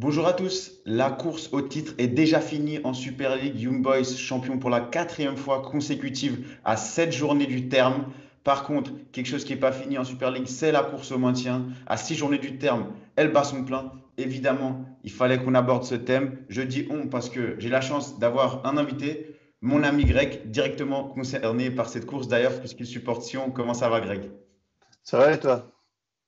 Bonjour à tous, la course au titre est déjà finie en Super League. Young Boys champion pour la quatrième fois consécutive à 7 journées du terme. Par contre, quelque chose qui n'est pas fini en Super League, c'est la course au maintien. À 6 journées du terme, elle bat son plein. Évidemment, il fallait qu'on aborde ce thème. Je dis on parce que j'ai la chance d'avoir un invité, mon ami Greg, directement concerné par cette course d'ailleurs, puisqu'il supporte Sion. Comment ça va, Greg? Ça va et toi?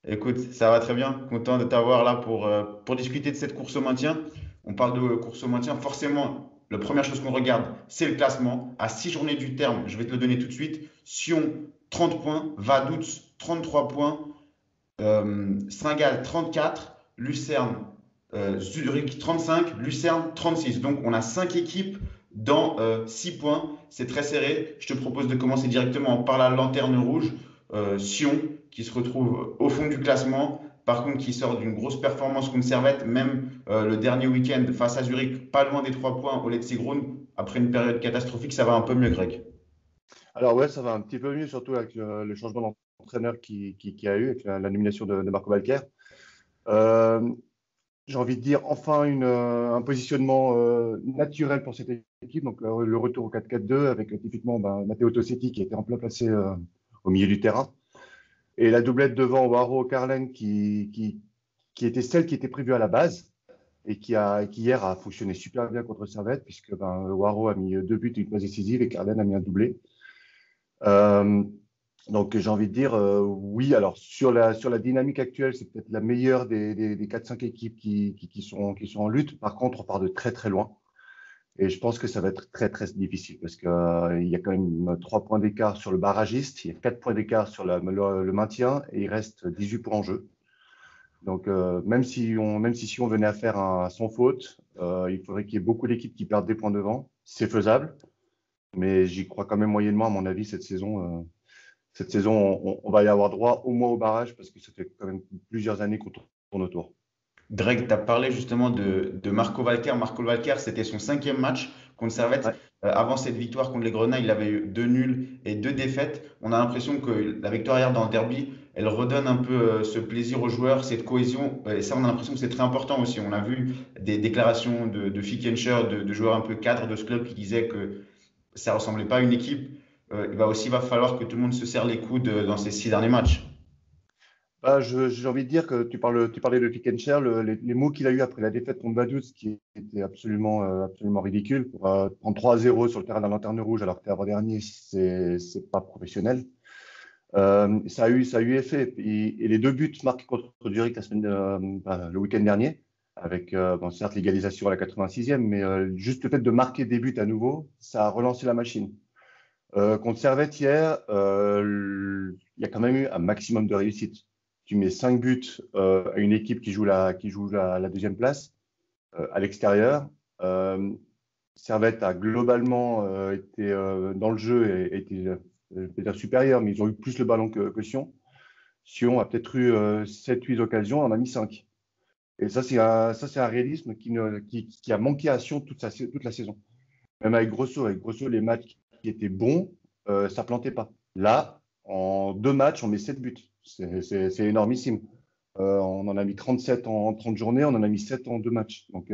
Écoute, ça va très bien. Content de t'avoir là pour discuter de cette course au maintien. On parle de course au maintien. Forcément, la première chose qu'on regarde, c'est le classement. À 6 journées du terme, je vais te le donner tout de suite. Sion, 30 points. Vaduz, 33 points. Saint-Gall, 34. Lucerne, Zurich, 35. Lucerne, 36. Donc, on a 5 équipes dans 6 points. C'est très serré. Je te propose de commencer directement par la lanterne rouge. Sion, qui se retrouve au fond du classement. Par contre, qui sort d'une grosse performance contre Servette, même le dernier week-end face à Zurich, pas loin des 3 points au Letzigrund. Après une période catastrophique, ça va un peu mieux, Greg. Alors ouais, ça va un petit peu mieux, surtout avec le changement d'entraîneur qui a eu, avec la nomination de Marco Valquer. Euh, j'ai envie de dire enfin un positionnement naturel pour cette équipe. Donc le retour au 4-4-2 avec typiquement Matteo Tossetti qui était en plein placé au milieu du terrain. Et la doublette devant Waro Carlen qui était celle qui était prévue à la base et qui hier a fonctionné super bien contre Servette puisque Waro a mis 2 buts et une passe décisive et Carlen a mis un doublé. Euh, donc j'ai envie de dire oui. Alors sur la dynamique actuelle, c'est peut-être la meilleure des 4-5 équipes qui sont en lutte. Par contre, on part de très très loin. Et je pense que ça va être très très difficile parce qu'il y a quand même 3 points d'écart sur le barragiste, il y a 4 points d'écart sur le maintien et il reste 18 points en jeu. Donc même si on venait à faire un sans faute, il faudrait qu'il y ait beaucoup d'équipes qui perdent des points devant. C'est faisable, mais j'y crois quand même moyennement à mon avis cette saison. Cette saison, on va y avoir droit au moins au barrage parce que ça fait quand même plusieurs années qu'on tourne autour. Greg, tu as parlé justement de Marco Valquer. Marco Valquer, c'était son cinquième match contre Servette. Ouais. Avant cette victoire contre les Grenats, il avait eu 2 nuls et 2 défaites. On a l'impression que la victoire hier dans le derby, elle redonne un peu ce plaisir aux joueurs, cette cohésion. Et ça, on a l'impression que c'est très important aussi. On a vu des déclarations de Fickencher, de joueurs un peu cadres de ce club qui disaient que ça ressemblait pas à une équipe. Va falloir que tout le monde se serre les coudes dans ces 6 derniers matchs. J'ai envie de dire que tu parlais de Fickencher, les mots qu'il a eu après la défaite contre Vaduz, qui était absolument ridicule, pour prendre 3-0 sur le terrain de la Lanterne Rouge alors que t'es avant-dernier, c'est pas professionnel. Ça a eu effet. Et les 2 buts marqués contre Zurich le week-end dernier, avec certes l'égalisation à la 86e, mais juste le fait de marquer des buts à nouveau, ça a relancé la machine. Contre Servette hier, il y a quand même eu un maximum de réussite. Tu mets 5 buts à une équipe qui joue la deuxième place à l'extérieur. Euh, Servette a globalement été dans le jeu et été je vais dire supérieur, mais ils ont eu plus le ballon que Sion. Sion a peut-être eu 7-8 occasions, on en a mis 5. Et ça, c'est un réalisme qui a manqué à Sion toute la saison. Même avec Grosso, les matchs qui étaient bons, ça ne plantait pas. Là, en 2 matchs, on met 7 buts. C'est énormissime. On en a mis 37 en 30 journées, on en a mis 7 en 2 matchs. Donc,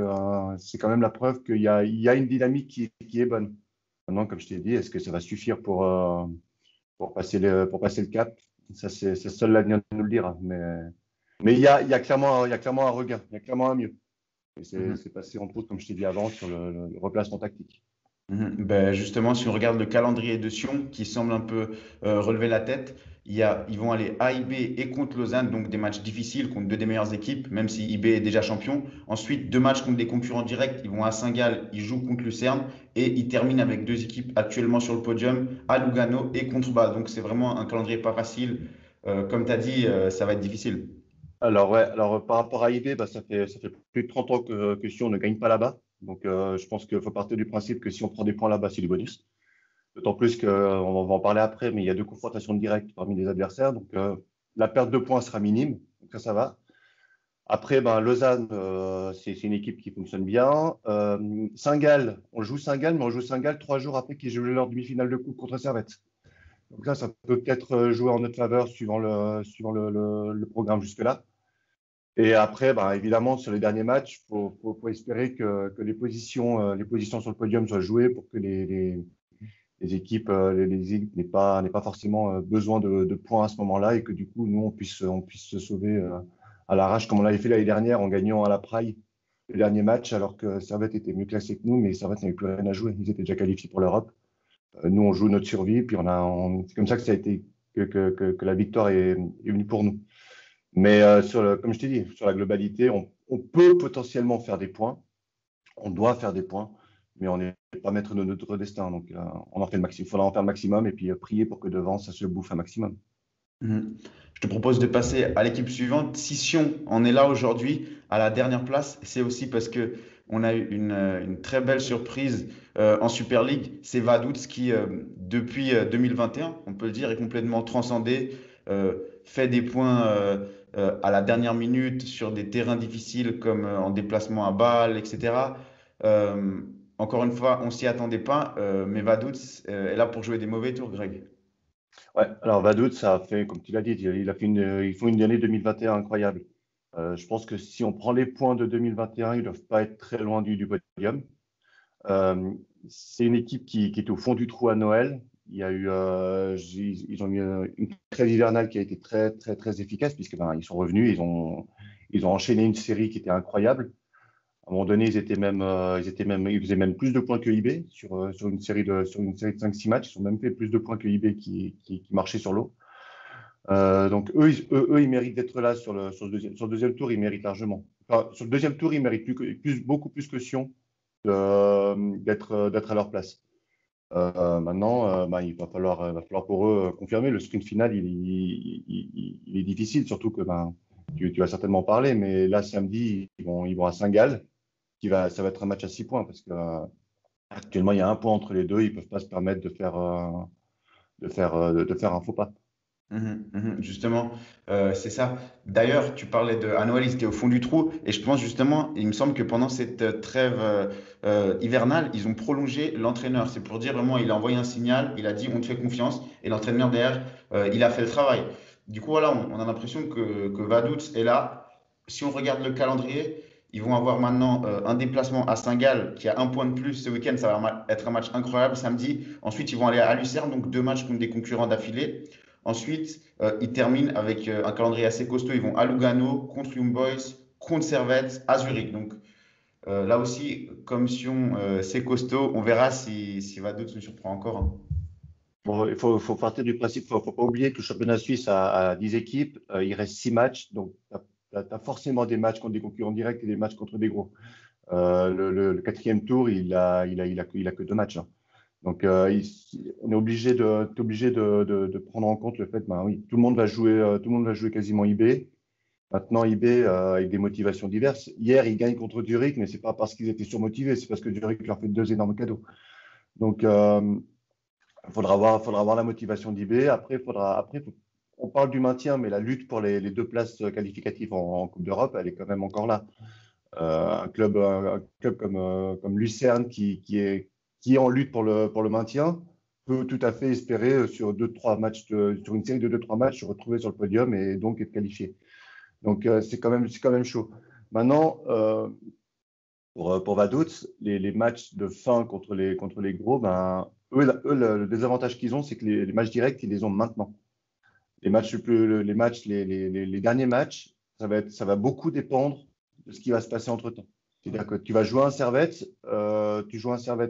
c'est quand même la preuve qu'il y a une dynamique qui est bonne. Maintenant, comme je t'ai dit, est-ce que ça va suffire pour passer le cap? Ça, c'est seul l'avenir nous le dira. Mais il y a clairement un regain, il y a clairement un mieux. Et c'est passé, entre autres, comme je t'ai dit avant, sur le replacement tactique. Ben justement, si on regarde le calendrier de Sion, qui semble un peu relever la tête, ils vont aller à IB et contre Lausanne, donc des matchs difficiles contre deux des meilleures équipes, même si IB est déjà champion. Ensuite, 2 matchs contre des concurrents directs, ils vont à Saint-Gall, ils jouent contre Lucerne, et ils terminent avec 2 équipes actuellement sur le podium, à Lugano et Contrebas. Donc c'est vraiment un calendrier pas facile. Comme tu as dit, ça va être difficile. Alors, ouais, alors par rapport à IB, ça fait plus de 30 ans que Sion ne gagne pas là-bas. Donc, je pense qu'il faut partir du principe que si on prend des points là-bas, c'est du bonus. D'autant plus qu'on va en parler après, mais il y a 2 confrontations directes parmi les adversaires. Donc, la perte de points sera minime. Donc, ça va. Après, Lausanne, c'est une équipe qui fonctionne bien. Saint-Gall, on joue Saint-Gall, mais on joue Saint-Gall 3 jours après qu'ils aient joué leur demi-finale de coupe contre Servette. Donc ça peut peut-être jouer en notre faveur suivant le programme jusque-là. Et après, bah, évidemment, sur les derniers matchs, faut espérer que les positions sur le podium soient jouées pour que les équipes n'aient pas forcément besoin de points à ce moment-là et que du coup, nous, on puisse se sauver à l'arrache comme on l'avait fait l'année dernière en gagnant à la Praille le dernier match alors que Servette était mieux classé que nous, mais Servette n'avait plus rien à jouer. Ils étaient déjà qualifiés pour l'Europe. Nous, on joue notre survie, puis c'est comme ça que ça a été que la victoire est venue pour nous. Mais comme je t'ai dit, sur la globalité, on peut potentiellement faire des points, on doit faire des points, mais on n'est pas maître de notre destin. Donc, on en fait le maximum. Il faudra en faire le maximum et puis prier pour que devant, ça se bouffe un maximum. Mhm. Je te propose de passer à l'équipe suivante. Si Sion en est là aujourd'hui, à la dernière place, c'est aussi parce que on a eu une très belle surprise en Super League. C'est Vaduz qui, depuis 2021, on peut le dire, est complètement transcendé, fait des points à la dernière minute sur des terrains difficiles comme en déplacement à Bâle, etc. Euh, Encore une fois, on s'y attendait pas, mais Vaduz est là pour jouer des mauvais tours, Greg. Ouais, alors Vaduz, ça a fait, comme tu l'as dit, ils font une année 2021 incroyable. Je pense que si on prend les points de 2021, ils ne doivent pas être très loin du podium. Euh, c'est une équipe qui est au fond du trou à Noël. Il y a eu, ils ont eu une trêve hivernale qui a été très, très, très efficace puisque ben, ils sont revenus, ils ont enchaîné une série qui était incroyable. À un moment donné, ils faisaient même plus de points que IB sur une série de 5-6 matchs. Ils ont même fait plus de points que IB qui marchait sur l'eau. Donc, ils méritent d'être là sur le deuxième tour, ils méritent largement. Enfin, sur le deuxième tour, ils méritent beaucoup plus que Sion d'être à leur place. Maintenant, bah, va falloir pour eux confirmer. Le sprint final, il est difficile, surtout que ben, tu vas certainement parler, mais là, samedi, ils vont à Saint-Gall, ça va être un match à 6 points, parce que actuellement, il y a un point entre les deux, ils ne peuvent pas se permettre de faire un faux pas. Justement, c'est ça. D'ailleurs, tu parlais de à Noël, ils étaient au fond du trou, et je pense justement, il me semble que pendant cette trêve hivernale, ils ont prolongé l'entraîneur. C'est pour dire vraiment, il a envoyé un signal, il a dit on te fait confiance, et l'entraîneur derrière, il a fait le travail. Du coup, voilà, on a l'impression que Vaduz est là. Si on regarde le calendrier, ils vont avoir maintenant un déplacement à Saint-Gall qui a un point de plus ce week-end, ça va être un match incroyable samedi. Ensuite, ils vont aller à Lucerne, donc deux matchs contre des concurrents d'affilée. Ensuite, ils terminent avec un calendrier assez costaud. Ils vont à Lugano, contre Young Boys, contre Servette, à Zurich. Donc là aussi, comme Sion, c'est costaud. On verra si Vaduz nous surprend encore, hein. Bon, faut partir du principe, faut pas oublier que le championnat suisse a 10 équipes, il reste 6 matchs, donc tu as forcément des matchs contre des concurrents directs et des matchs contre des gros. Le quatrième tour, il a que 2 matchs, hein. Donc, on est t'es obligé de prendre en compte le fait, ben oui, tout le monde va jouer quasiment IB. Maintenant, IB avec des motivations diverses. Hier, ils gagnent contre Zurich, mais c'est pas parce qu'ils étaient surmotivés, c'est parce que Zurich leur fait 2 énormes cadeaux. Donc, faudra voir la motivation d'IB. On parle du maintien, mais la lutte pour les 2 places qualificatives en Coupe d'Europe, elle est quand même encore là. Un club comme Lucerne qui est en lutte pour le maintien peut tout à fait espérer sur sur une série de 2-3 matchs se retrouver sur le podium et donc être qualifié. Donc c'est quand même chaud. Maintenant, pour Vaduz, les matchs de fin contre les gros, ben, le désavantage qu'ils ont, c'est que les matchs directs, ils les ont maintenant. Les derniers matchs, ça va beaucoup dépendre de ce qui va se passer entre-temps. C'est-à-dire que tu joues un Servette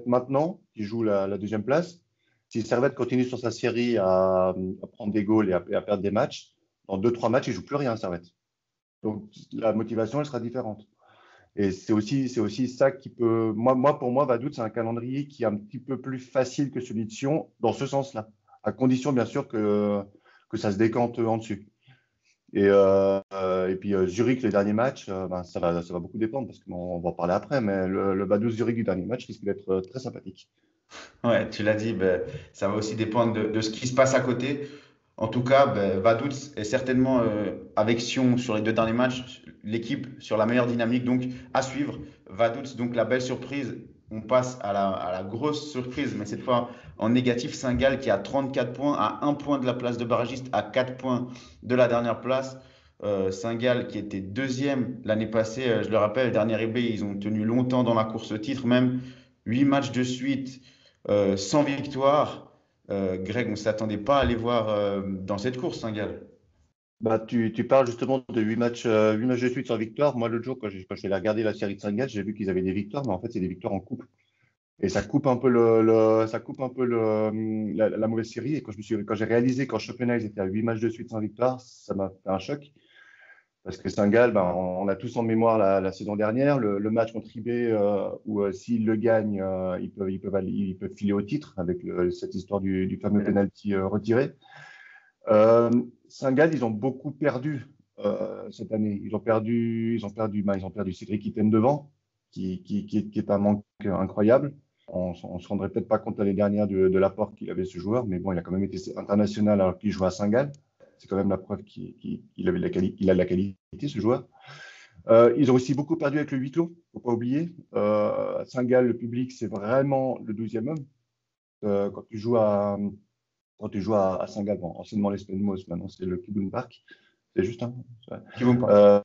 maintenant, tu joues la deuxième place. Si Servette continue sur sa série à prendre des goals et à perdre des matchs, dans 2-3 matchs, il ne joue plus rien, Servette. Donc la motivation, elle sera différente. Et c'est aussi ça qui peut. Pour moi, Vaduz, c'est un calendrier qui est un petit peu plus facile que celui de Sion dans ce sens-là, à condition bien sûr que ça se décante en dessus. Et puis Zurich, les derniers matchs, ben, ça va beaucoup dépendre parce qu'on va en parler après, mais le Vaduz Zurich du dernier match risque d'être très sympathique. Ouais, tu l'as dit, ben, ça va aussi dépendre de ce qui se passe à côté. En tout cas, ben, Vaduz est certainement avec Sion sur les deux derniers matchs, l'équipe sur la meilleure dynamique. Donc, à suivre. Vaduz, donc la belle surprise. On passe à la grosse surprise, mais cette fois en négatif. Saint-Gall qui a 34 points, à un point de la place de barragiste, à 4 points de la dernière place. Saint-Gall qui était deuxième l'année passée, je le rappelle, dernier EB, ils ont tenu longtemps dans la course au titre, même 8 matchs de suite sans victoire. Greg, on ne s'attendait pas à les voir dans cette course, Saint-Gall. Bah, tu parles justement de 8 matchs de suite sans victoire. Moi, l'autre jour, quand je suis allé regarder la série de Saint-Gall, j'ai vu qu'ils avaient des victoires, mais en fait, c'est des victoires en coupe. Et ça coupe un peu ça coupe un peu la mauvaise série. Et quand j'ai réalisé qu'en championnat, ils étaient à 8 matchs de suite sans victoire, ça m'a fait un choc. Parce que Saint-Gall, ben, on a tous en mémoire la saison dernière, le match contre IB, où s'ils le gagnent, ils peuvent filer au titre avec cette histoire du fameux penalty retiré. Saint-Gall, ils ont beaucoup perdu cette année. Ils ont perdu Cédric Itten devant, qui est un manque incroyable. On ne se rendrait peut-être pas compte l'année dernière de l'apport qu'il avait ce joueur, mais bon, il a quand même été international alors qu'il jouait à Saint-Gall. C'est quand même la preuve qu'il a de la qualité, ce joueur. Ils ont aussi beaucoup perdu avec le huis clos, il ne faut pas oublier. À Saint-Gall, le public, c'est vraiment le 12e homme. Quand tu joues à Saint-Gall, bon, anciennement l'Espenmos, maintenant c'est le Kibun Park. C'est juste un. Qui vont pas.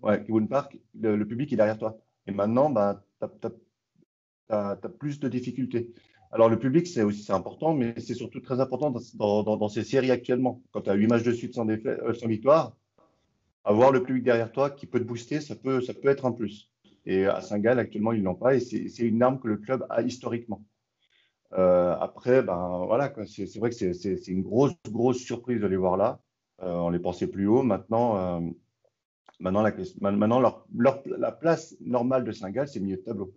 Ouais, Kibun Park, le public est derrière toi. Et maintenant, bah, tu as plus de difficultés. Alors, le public, c'est important, mais c'est surtout très important dans ces séries actuellement. Quand tu as 8 matchs de suite sans victoire, avoir le public derrière toi qui peut te booster, ça peut être un plus. Et à Saint-Gall, actuellement, ils ne l'ont pas et c'est une arme que le club a historiquement. Après, ben, voilà, quoi. C'est vrai que c'est une grosse surprise de les voir là. On les pensait plus haut. Maintenant, la place normale de Saint-Gall, c'est le milieu de tableau.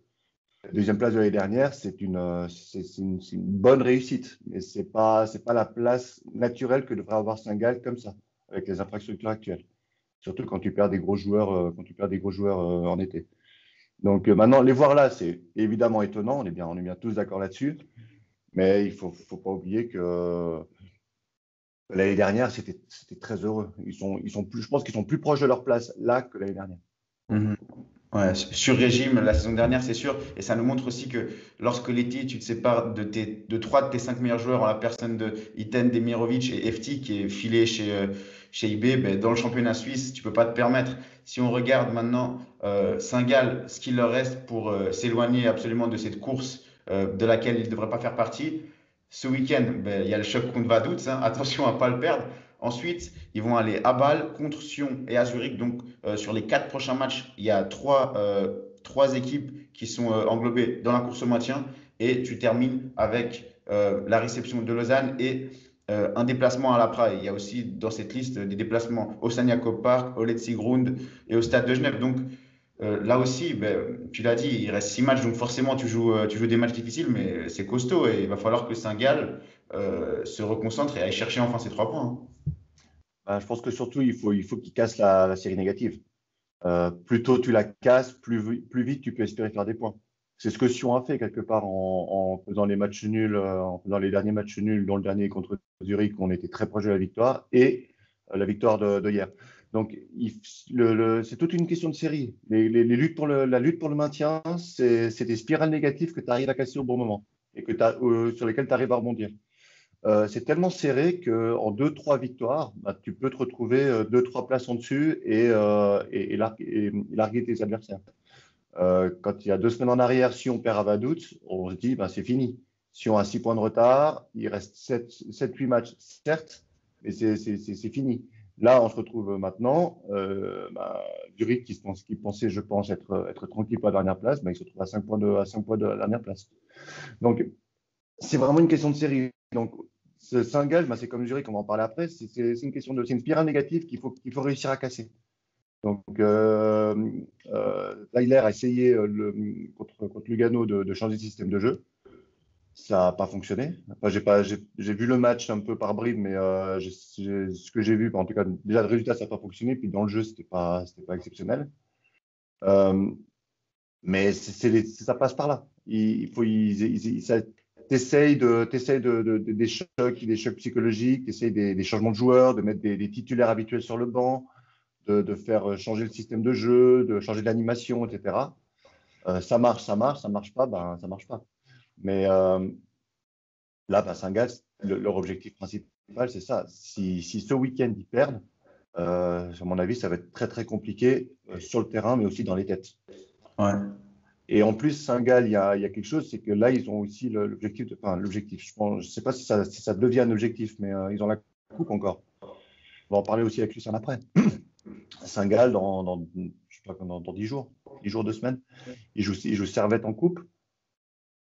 La deuxième place de l'année dernière, c'est une bonne réussite, mais c'est pas la place naturelle que devrait avoir Saint-Gall comme ça, avec les infrastructures actuelles. Surtout quand tu perds des gros joueurs, en été. Donc maintenant, les voir là, c'est évidemment étonnant. On est bien tous d'accord là-dessus. Mais il faut pas oublier que l'année dernière, c'était très heureux. Je pense qu'ils sont plus proches de leur place là que l'année dernière. Mhm. Ouais, sur régime la saison dernière, c'est sûr. Et ça nous montre aussi que lorsque l'été, tu te sépares de trois de tes cinq meilleurs joueurs en la personne de Iten, Demirovic et Efti, qui est filé chez IB, ben, dans le championnat suisse, tu peux pas te permettre. Si on regarde maintenant Saint-Gall, ce qu'il leur reste pour s'éloigner absolument de cette course de laquelle ils ne devraient pas faire partie, ce week-end, ben, il y a le choc contre Vaduz, hein, attention à ne pas le perdre. Ensuite, ils vont aller à Bâle contre Sion et à Zurich. Donc, sur les 4 prochains matchs, il y a trois équipes qui sont englobées dans la course au maintien. Et tu termines avec la réception de Lausanne et un déplacement à la Praille. Il y a aussi dans cette liste des déplacements au Saniako Park, au Letzigrund et au Stade de Genève. Donc, là aussi, ben, tu l'as dit, il reste 6 matchs. Donc, forcément, tu joues des matchs difficiles, mais c'est costaud. Et il va falloir que Saint-Gall se reconcentre et aille chercher enfin ces 3 points, hein. Je pense que surtout, il faut qu'ils cassent la série négative. Plus tôt tu la casses, plus vite tu peux espérer faire des points. C'est ce que Sion a fait quelque part en faisant les matchs nuls, en faisant les derniers matchs nuls, dont le dernier contre Zurich, on était très proche de la victoire, et la victoire de hier. Donc, c'est toute une question de série. La lutte pour le maintien, c'est des spirales négatives que tu arrives à casser au bon moment et sur lesquelles tu arrives à rebondir. C'est tellement serré qu'en 2-3 victoires, bah, tu peux te retrouver 2-3 places en dessus et larguer tes adversaires. Quand il y a 2 semaines en arrière, si on perd à Vaduz, on se dit bah, c'est fini. Si on a 6 points de retard, il reste 7-8 matchs, certes, mais c'est fini. Là, on se retrouve maintenant. Zurich, qui pensait, je pense, être tranquille pour la dernière place, bah, il se retrouve à 5 points de la dernière place. Donc, c'est vraiment une question de série. Donc, ce Saint-Gall, bah, c'est comme Zurich, on va en parler après, c'est une spirale négative qu'il faut réussir à casser. Donc, Tyler a essayé contre Lugano de changer de système de jeu. Ça n'a pas fonctionné. Enfin, j'ai vu le match un peu par bribes, mais ce que j'ai vu, en tout cas, déjà le résultat, ça n'a pas fonctionné. Puis dans le jeu, c'était pas exceptionnel. Mais ça passe par là. T'essayes des chocs psychologiques, t'essayes des changements de joueurs, de mettre des titulaires habituels sur le banc, de faire changer le système de jeu, de changer de l'animation, etc. Ça marche, ça marche pas, ben ça marche pas. Mais là, ben, Saint-Gall, leur objectif principal, c'est ça. Si ce week-end ils perdent, À mon avis, ça va être très très compliqué sur le terrain, mais aussi dans les têtes. Ouais. Et en plus, Saint-Gall, il y a quelque chose, c'est que là, ils ont aussi l'objectif, enfin l'objectif, je ne sais pas si ça devient un objectif, mais ils ont la coupe encore. On va en parler aussi avec Lucien après. Saint-Gall, je sais pas, dans 10 jours, 2 semaines, ils jouent Servette en coupe.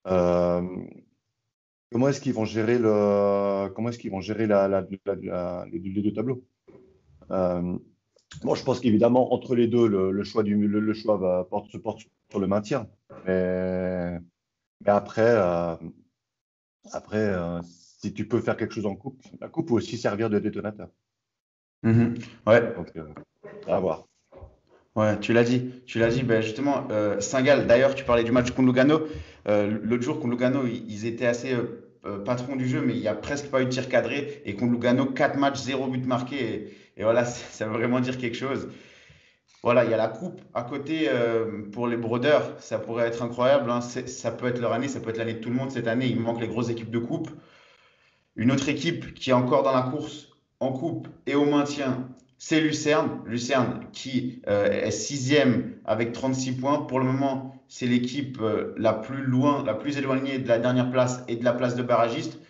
Euh, comment est-ce qu'ils vont gérer les deux tableaux? Euh, Bon, je pense qu'évidemment, entre les deux, le choix se porte sur le maintien. Mais après, si tu peux faire quelque chose en coupe, la coupe peut aussi servir de détonateur. Mhm. Ouais. Donc, à voir. Ouais, tu l'as dit, ben justement, Saint-Gall, d'ailleurs, tu parlais du match contre Lugano. L'autre jour, contre Lugano, ils étaient assez patrons du jeu, mais il n'y a presque pas eu de tir cadré. Et contre Lugano, 4 matchs, 0 but marqué. Et voilà, ça veut vraiment dire quelque chose. Voilà, il y a la coupe à côté pour les brodeurs. Ça pourrait être incroyable, hein. Ça peut être leur année, ça peut être l'année de tout le monde cette année. Il manque les grosses équipes de coupe. Une autre équipe qui est encore dans la course en coupe et au maintien, c'est Lucerne. Lucerne qui est sixième avec 36 points. Pour le moment, c'est l'équipe la plus loin, la plus éloignée de la dernière place et de la place de barragiste.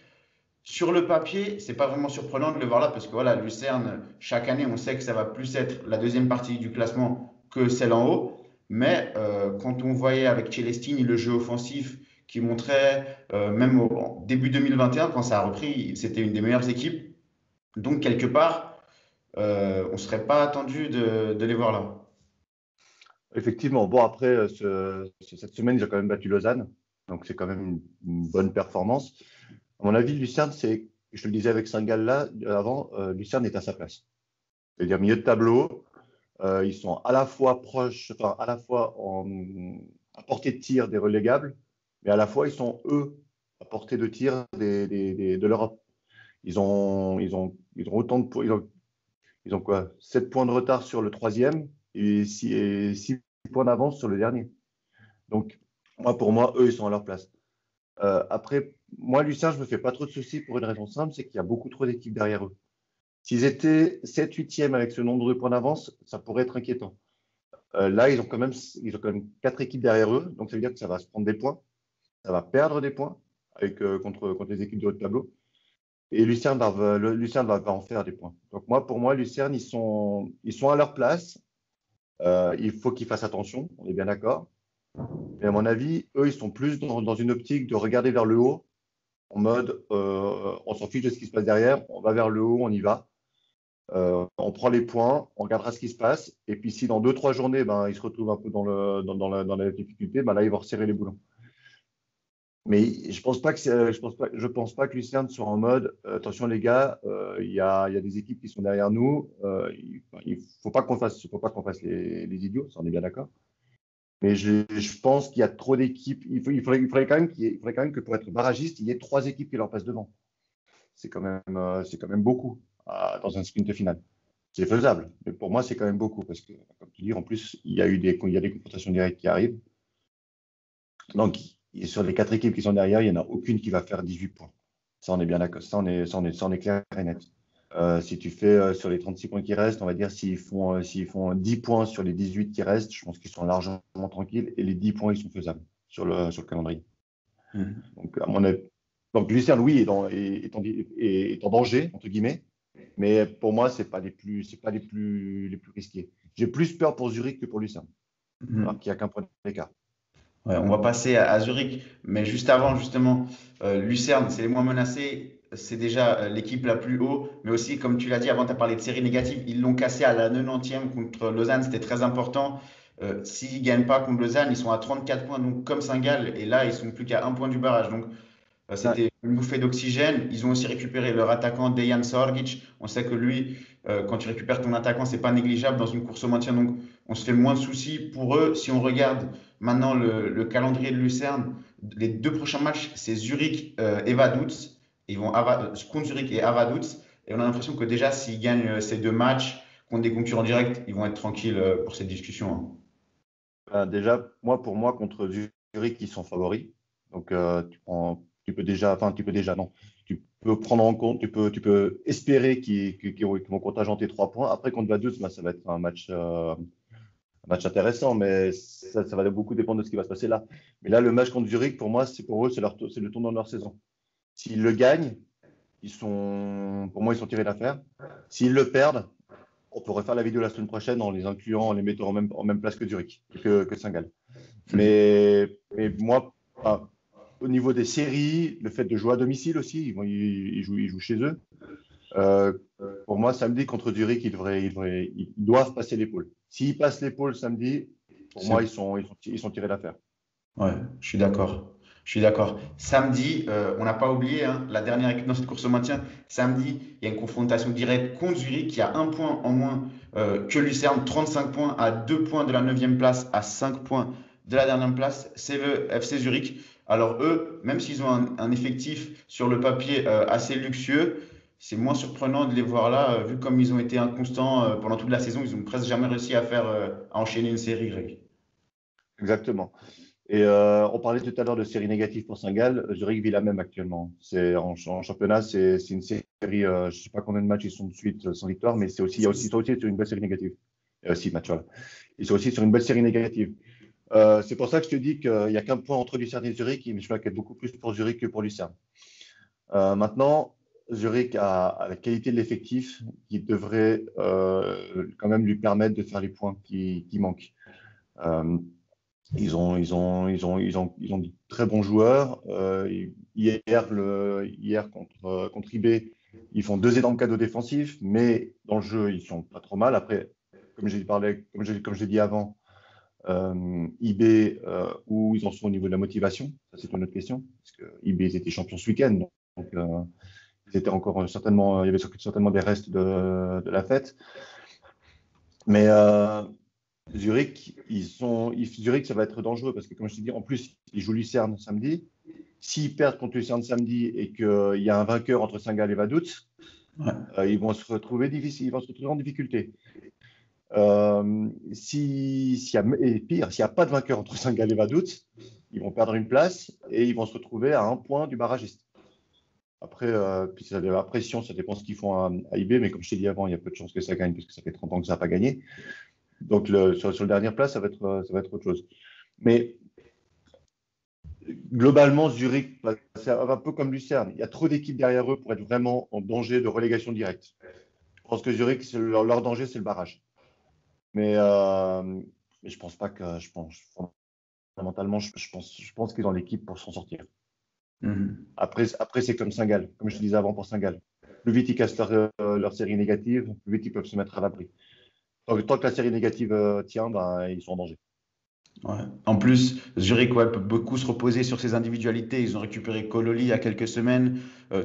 Sur le papier, c'est pas vraiment surprenant de le voir là parce que voilà, Lucerne, chaque année, on sait que ça va plus être la deuxième partie du classement que celle en haut. Mais quand on voyait avec Celestini le jeu offensif qui montrait, même au début 2021, quand ça a repris, c'était une des meilleures équipes. Donc, quelque part, on ne serait pas attendu de les voir là. Effectivement, bon, après, cette semaine, ils ont quand même battu Lausanne. Donc, c'est quand même une bonne performance. À mon avis, Lucerne, je te le disais avec Saint-Gall là, avant, Lucerne est à sa place. C'est-à-dire milieu de tableau. Ils sont à la fois proches, enfin, à la fois à portée de tir des relégables, mais à la fois, ils sont, eux, à portée de tir de l'Europe. Ils ont autant de points. Ils ont quoi? 7 points de retard sur le troisième et 6 points d'avance sur le dernier. Donc, pour moi, eux, ils sont à leur place. Après, moi, Lucien, je ne me fais pas trop de soucis pour une raison simple, c'est qu'il y a beaucoup trop d'équipes derrière eux. S'ils étaient 7 8e avec ce nombre de points d'avance, ça pourrait être inquiétant. Là, ils ont quand même 4 équipes derrière eux, donc ça veut dire que ça va se prendre des points, ça va perdre des points contre les équipes du haut de tableau. Et Lucerne va en faire des points. Donc pour moi, Lucerne, ils sont à leur place. Il faut qu'ils fassent attention, on est bien d'accord. Mais à mon avis, eux, ils sont plus dans une optique de regarder vers le haut, en mode on s'en fiche de ce qui se passe derrière, on va vers le haut, on y va. On prend les points, on regardera ce qui se passe. Et puis si dans 2, 3 journées, ils se retrouvent un peu dans la difficulté, là, ils vont resserrer les boulons. Mais je pense pas que Lucerne soit en mode attention les gars, il y a des équipes qui sont derrière nous. Il faut pas qu'on fasse les idiots, ça on est bien d'accord. Mais je pense qu'il y a trop d'équipes. Il faudrait quand même que pour être barragiste, il y ait 3 équipes qui leur passent devant. C'est quand même beaucoup dans un sprint final. C'est faisable, mais pour moi c'est quand même beaucoup parce que, comme tu dis, en plus il y a des confrontations directes qui arrivent. Donc, sur les 4 équipes qui sont derrière, il n'y en a aucune qui va faire 18 points. Ça, on est bien d'accord. Ça, on est clair et net. Si tu fais sur les 36 points qui restent, on va dire s'ils font 10 points sur les 18 qui restent, je pense qu'ils sont largement tranquilles et les 10 points, ils sont faisables sur le calendrier. Mhm. Donc, à mon avis, donc Lucerne, oui, est en danger, entre guillemets, mais pour moi, c'est pas les plus risqués. J'ai plus peur pour Zurich que pour Lucerne, alors Mhm. qu'il n'y a qu'un point d'écart. Ouais, on va passer à Zurich, mais juste avant, justement, Lucerne, c'est les moins menacés. C'est déjà l'équipe la plus haut, mais aussi, comme tu l'as dit avant, tu as parlé de série négative. Ils l'ont cassé à la 90e contre Lausanne, c'était très important. S'ils ne gagnent pas contre Lausanne, ils sont à 34 points, donc comme Saint-Gall, et là, ils sont plus qu'à un point du barrage. Donc, Ouais. c'était une bouffée d'oxygène. Ils ont aussi récupéré leur attaquant Dejan Sorgic. On sait que lui, quand tu récupères ton attaquant, c'est pas négligeable dans une course au maintien. Donc, on se fait moins de soucis pour eux. Si on regarde maintenant le calendrier de Lucerne, les 2 prochains matchs, c'est Zurich et Vaduz. Ils vont contre Zurich et à Vaduz. Et on a l'impression que déjà, s'ils gagnent ces 2 matchs contre des concurrents directs, ils vont être tranquilles pour cette discussion, hein. Déjà, pour moi, contre Zurich, ils sont favoris. Donc, tu peux déjà, non. tu peux prendre en compte, tu peux espérer qu'ils vont contingenter 3 points. Après, contre Vaduz, ça va être un match intéressant, mais ça va beaucoup dépendre de ce qui va se passer là. Mais là, le match contre Zurich, pour eux, c'est le tournant de leur saison. S'ils le gagnent, pour moi, ils sont tirés d'affaire. S'ils le perdent, on pourrait faire la vidéo la semaine prochaine en les incluant, en les mettant en même place que Zurich, que Saint-Gall. Mais moi, au niveau des séries, le fait de jouer à domicile aussi, ils jouent chez eux. Pour moi, samedi contre Zurich, ils doivent passer l'épaule. S'ils passent l'épaule samedi, pour moi, ils sont tirés d'affaire. Ouais, je suis d'accord. Je suis d'accord. Samedi, on n'a pas oublié la dernière équipe dans cette course au maintien. Samedi, il y a une confrontation directe contre Zurich qui a un point en moins que Lucerne, 35 points à 2 points de la 9e place, à 5 points de la dernière place. C'est le FC Zurich. Alors eux, même s'ils ont un effectif sur le papier assez luxueux, c'est moins surprenant de les voir là, vu comme ils ont été inconstants pendant toute la saison. Ils ont presque jamais réussi à enchaîner une série, Greg. Exactement. Et on parlait tout à l'heure de série négative pour Saint-Gall. Zurich vit la même actuellement. En championnat, c'est une série, je ne sais pas combien de matchs ils sont de suite sans victoire, mais il y a aussi sur une belle série négative. 6 matchs, voilà. Ils sont aussi sur une belle série négative. C'est pour ça que je te dis qu'il n'y a qu'un point entre Lucerne et Zurich, mais je m'inquiète beaucoup plus pour Zurich que pour Lucerne. Maintenant, Zurich a la qualité de l'effectif qui devrait quand même lui permettre de faire les points qui manquent. Ils ont de très bons joueurs. Hier contre IB, ils font 2 énormes cadeaux défensifs, mais dans le jeu, ils sont pas trop mal. Après, comme je l'ai dit avant, IB, où ils en sont au niveau de la motivation, ça c'est une autre question, parce que IB ils étaient champions ce week-end, donc ils étaient encore certainement, il y avait certainement des restes de la fête. Mais Zurich, Zurich, ça va être dangereux parce que, comme je te dis, en plus, ils jouent Lucerne samedi. S'ils perdent contre Lucerne samedi et qu'il y a un vainqueur entre Saint-Gall et Vaduz, ils vont se retrouver en difficulté. Et pire, s'il n'y a pas de vainqueur entre Saint-Gall et Vaduz, ils vont perdre une place et ils vont se retrouver à 1 point du barragiste. Après, puis ça la pression, ça dépend de ce qu'ils font à IB, mais comme je t'ai dit avant, il y a peu de chances que ça gagne parce que ça fait 30 ans que ça n'a pas gagné. Donc, sur la dernière place, ça va être autre chose. Mais globalement, Zurich, c'est un peu comme Lucerne. Il y a trop d'équipes derrière eux pour être vraiment en danger de relégation directe. Je pense que Zurich, leur danger, c'est le barrage. Mais je pense pas que. Fondamentalement, je pense qu'ils ont l'équipe pour s'en sortir. Après, c'est comme Saint-Gall, comme je te disais avant pour Saint-Gall. Plus vite ils cassent leur série négative, plus vite ils peuvent se mettre à l'abri. Tant que la série négative tient, ils sont en danger. Ouais. En plus, Zurich peut beaucoup se reposer sur ses individualités. Ils ont récupéré Kololi il y a quelques semaines,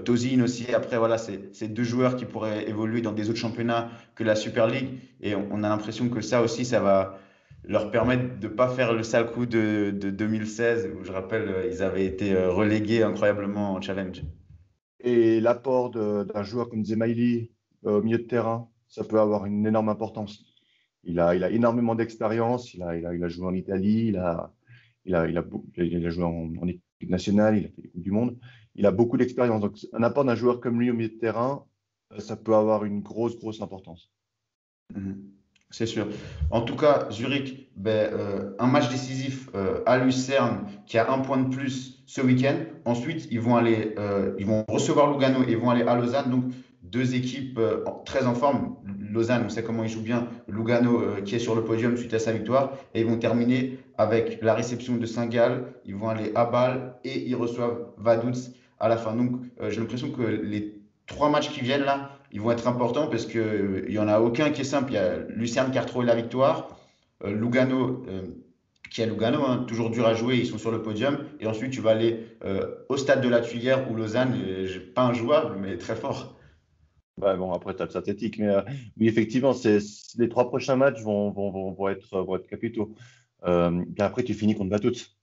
Tozin aussi. Après, voilà, c'est 2 joueurs qui pourraient évoluer dans des autres championnats que la Super League. Et on a l'impression que ça aussi, ça va leur permettre de ne pas faire le sale coup de 2016, où je rappelle, ils avaient été relégués incroyablement en challenge. Et l'apport d'un joueur comme Zemaili au milieu de terrain, ça peut avoir une énorme importance. Il a énormément d'expérience. Il a joué en Italie. Il a joué en équipe nationale. Il a fait les Coupes du Monde. Il a beaucoup d'expérience. Donc, un apport d'un joueur comme lui au milieu de terrain, ça peut avoir une grosse importance. C'est sûr. En tout cas, Zurich, un match décisif à Lucerne qui a 1 point de plus ce week-end. Ensuite, ils vont recevoir Lugano et ils vont aller à Lausanne. Donc, 2 équipes très en forme. Lausanne, on sait comment ils jouent bien. Lugano qui est sur le podium suite à sa victoire. Et ils vont terminer avec la réception de Saint-Gall. Ils vont aller à Bâle et ils reçoivent Vaduz à la fin. Donc, j'ai l'impression que les 3 matchs qui viennent là, ils vont être importants parce qu'il n'y en a aucun qui est simple. Il y a Lucerne qui a retrouvé la victoire. Lugano qui est Lugano, toujours dur à jouer, ils sont sur le podium. Et ensuite, tu vas aller au stade de la Tuilière où Lausanne n'est pas injouable, mais très fort. Bon, après, tu as le synthétique. Mais oui, effectivement, les 3 prochains matchs vont être capitaux. Puis après, tu finis contre Vaduz,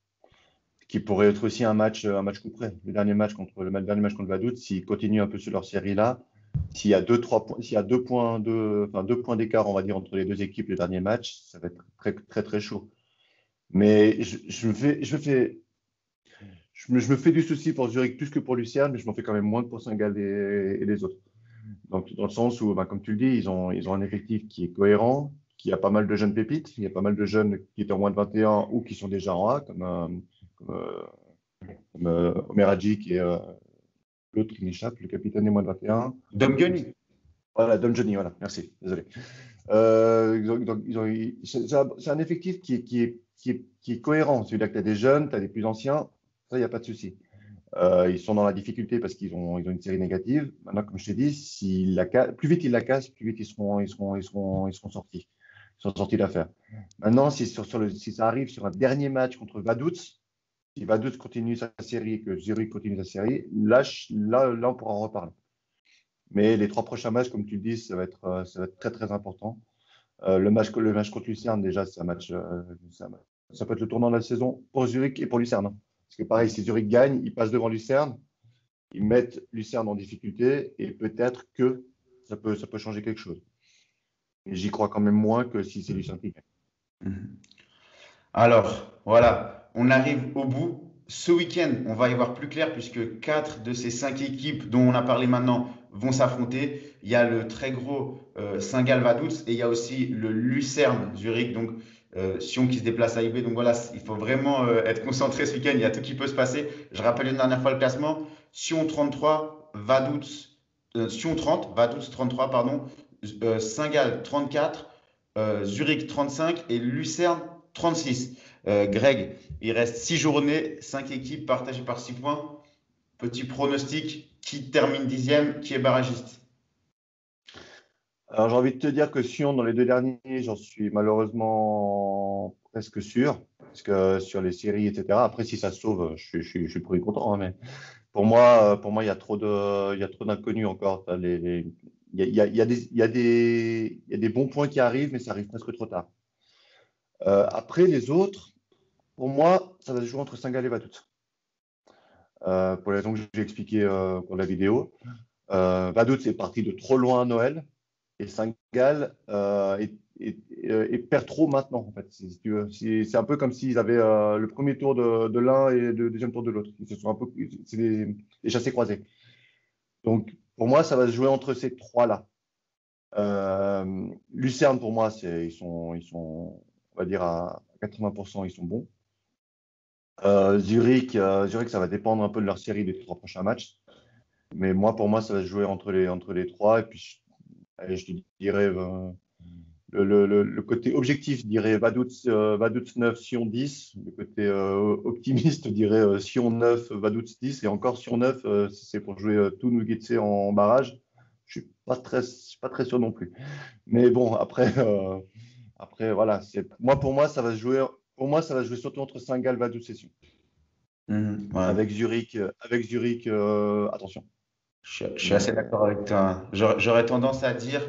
qui pourrait être aussi un match coup près. Le dernier match contre Vaduz, s'ils continuent un peu sur leur série-là, s'il y a 2 points d'écart, on va dire, entre les 2 équipes, le dernier match, ça va être très, très, très chaud. Mais je je me fais du souci pour Zurich plus que pour Lucerne, mais je m'en fais quand même moins que pour Saint-Gall et les autres. Donc, dans le sens où, bah, comme tu le dis, ils ont un effectif qui est cohérent, qui a pas mal de jeunes pépites. Il y a pas mal de jeunes qui étaient en moins de 21 ou qui sont déjà en A, comme Omer Hadji, qui est l'autre qui m'échappe, le capitaine des moins de 21. Dom Gunny. Voilà, Dom Johnny, voilà, merci, désolé. C'est un effectif qui est cohérent. C'est-à-dire que tu as des jeunes, tu as des plus anciens, ça, il n'y a pas de souci. Ils sont dans la difficulté parce qu'ils ont une série négative. Maintenant, comme je t'ai dit, plus vite ils la cassent, plus vite ils seront sortis. Ils sont sortis d'affaire. Maintenant, si ça arrive sur un dernier match contre Vaduz, si Vaduz continue sa série et que Zurich continue sa série, là, on pourra en reparler. Mais les 3 prochains matchs, comme tu le dis, ça va être très, très important. Le match contre Lucerne, déjà, c'est un match, ça peut être le tournant de la saison pour Zurich et pour Lucerne, hein. Parce que pareil, si Zurich gagne, ils passent devant Lucerne, ils mettent Lucerne en difficulté et peut-être que ça peut changer quelque chose. Et j'y crois quand même moins que si c'est Lucerne qui gagne. Mhm. Alors, voilà, on arrive au bout. Ce week-end, on va y voir plus clair puisque 4 de ces 5 équipes dont on a parlé maintenant vont s'affronter. Il y a le très gros Saint-Gall Vaduz et il y a aussi le Lucerne Zurich, donc Sion qui se déplace à IB. Donc voilà, il faut vraiment être concentré ce week-end. Il y a tout qui peut se passer. Je rappelle une dernière fois le classement. Sion 33, Sion 30, Vaduz 33, pardon, Saint-Gall 34, Zurich 35 et Lucerne 36. Greg, il reste 6 journées, 5 équipes partagées par 6 points. Petit pronostic, qui termine 10e, qui est barragiste? Alors, j'ai envie de te dire que Sion, dans les 2 derniers, j'en suis malheureusement presque sûr. Parce que sur les séries, etc. Après, si ça se sauve, je suis plus content, hein, mais pour moi, il y a trop d'inconnus encore. Il y a des bons points qui arrivent, mais ça arrive presque trop tard. Après, les autres, pour moi, ça va se jouer entre Saint-Gall et Vaduz. Pour les raisons que j'ai expliquées pour la vidéo. Vaduz est parti de trop loin à Noël et Saint-Gall perd trop maintenant, en fait. Si tu veux. C'est un peu comme s'ils avaient le premier tour de l'un et le deuxième tour de l'autre. Ils se sont un peu, c'est des chassés croisés. Donc, pour moi, ça va se jouer entre ces trois-là. Lucerne, pour moi, ils sont, on va dire, à 80%, ils sont bons. Zurich, ça va dépendre un peu de leur série des 3 prochains matchs. Mais moi, pour moi, ça va se jouer entre les trois. Et puis, allez, je te dirais, le côté objectif dirait Vaduz 9, Sion 10. Le côté optimiste dirait Sion 9, Vaduz 10. Et encore Sion 9, si c'est pour jouer tout Nuggetze en barrage. Je suis pas très sûr non plus. Mais bon, après voilà. Pour moi, ça va se jouer. Pour moi, ça va se jouer surtout entre Saint-Gall, Vaduz et Sion. Ouais. Avec Zurich, attention. Je suis Mais assez d'accord avec toi. J'aurais tendance à dire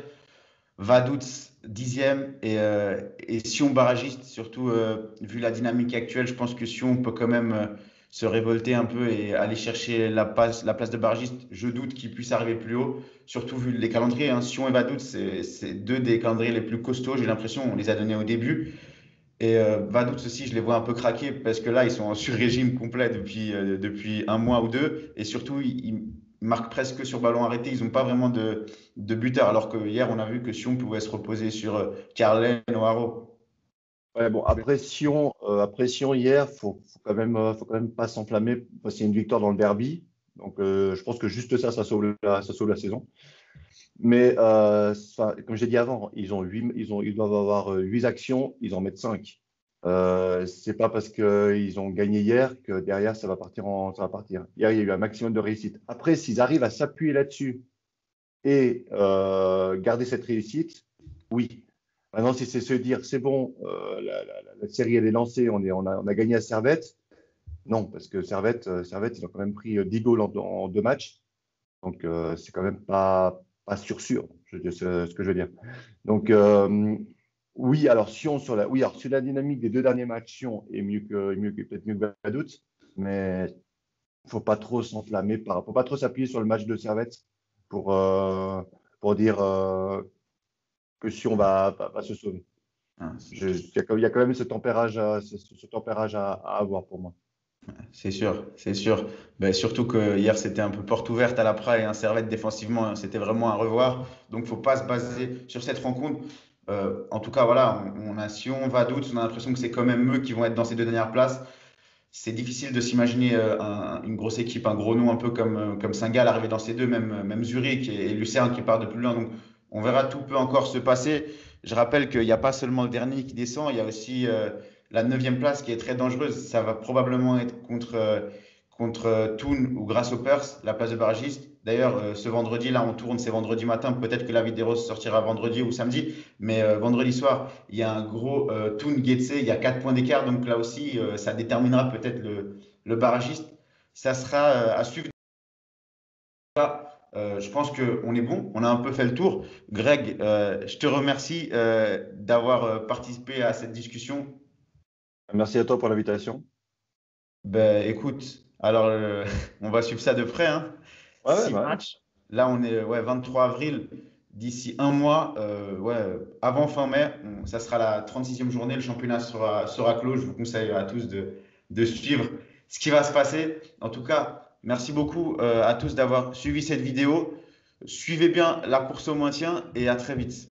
Vaduz 10e et Sion barragiste, surtout vu la dynamique actuelle. Je pense que Sion peut quand même se révolter un peu et aller chercher la place de barragiste. Je doute qu'il puisse arriver plus haut, surtout vu les calendriers, hein. Sion et Vaduz, c'est 2 des calendriers les plus costauds, j'ai l'impression. On les a donnés au début. Et Vaduz aussi, je les vois un peu craquer parce que là, ils sont en sur-régime complet depuis 1 mois ou 2. Et surtout, ils marquent presque sur ballon arrêté. Ils n'ont pas vraiment de buteur. Alors que hier, on a vu que Sion pouvait se reposer sur Carlen ou Haro. ouais, bon, après Sion hier, faut quand même pas s'enflammer parce qu'il y a une victoire dans le derby. Donc, je pense que juste ça, ça sauve la saison. Mais comme j'ai dit avant, ils doivent avoir 8 actions, ils en mettent 5. C'est pas parce qu'ils ont gagné hier que derrière ça va partir. Hier, il y a eu un maximum de réussite. Après, s'ils arrivent à s'appuyer là-dessus et garder cette réussite, oui. Maintenant, si c'est se dire, c'est bon, la série elle est lancée, on a gagné à Servette. Non, parce que Servette, ils ont quand même pris 10 goals en 2 matchs. Donc, c'est quand même pas sûr, ce que je veux dire. Donc, oui, alors sur la dynamique des 2 derniers matchs, Sion est peut-être mieux que Vaduz, mais il ne faut pas trop s'enflammer, faut pas trop s'appuyer sur le match de Servette pour, euh, pour dire que Sion va se sauver. Hein, Il y a quand même ce tempérage à avoir pour moi. C'est sûr, c'est sûr. Ben, surtout que hier, c'était un peu porte ouverte à la Praille, hein, Servette défensivement, hein, c'était vraiment à revoir. Donc, faut pas se baser sur cette rencontre. En tout cas, voilà, si on va à doute, on a l'impression que c'est quand même eux qui vont être dans ces deux dernières places. C'est difficile de s'imaginer une grosse équipe, un gros nom un peu comme Saint-Gall arriver dans ces deux, même Zurich et Lucerne qui part de plus loin. Donc, on verra, tout peut encore se passer. Je rappelle qu'il n'y a pas seulement le dernier qui descend, il y a aussi la neuvième place qui est très dangereuse. Ça va probablement être contre Thun ou Grasshoppers, la place de barragiste. D'ailleurs, ce vendredi, là, on tourne, c'est vendredi matin. Peut-être que la vidéo sortira vendredi ou samedi, mais vendredi soir, il y a un gros Thun Getse, il y a 4 points d'écart. Donc là aussi, ça déterminera peut-être le barragiste. Ça sera à suivre. Je pense qu'on est bon, on a un peu fait le tour. Greg, je te remercie d'avoir participé à cette discussion. Merci à toi pour l'invitation. Ben, écoute, alors on va suivre ça de près, hein. Ouais, ouais, 6 matchs. Là, on est ouais, 23 avril. D'ici un mois, ouais, avant fin mai, ça sera la 36e journée. Le championnat sera clos. Je vous conseille à tous de suivre ce qui va se passer. En tout cas, merci beaucoup à tous d'avoir suivi cette vidéo. Suivez bien la course au maintien et à très vite.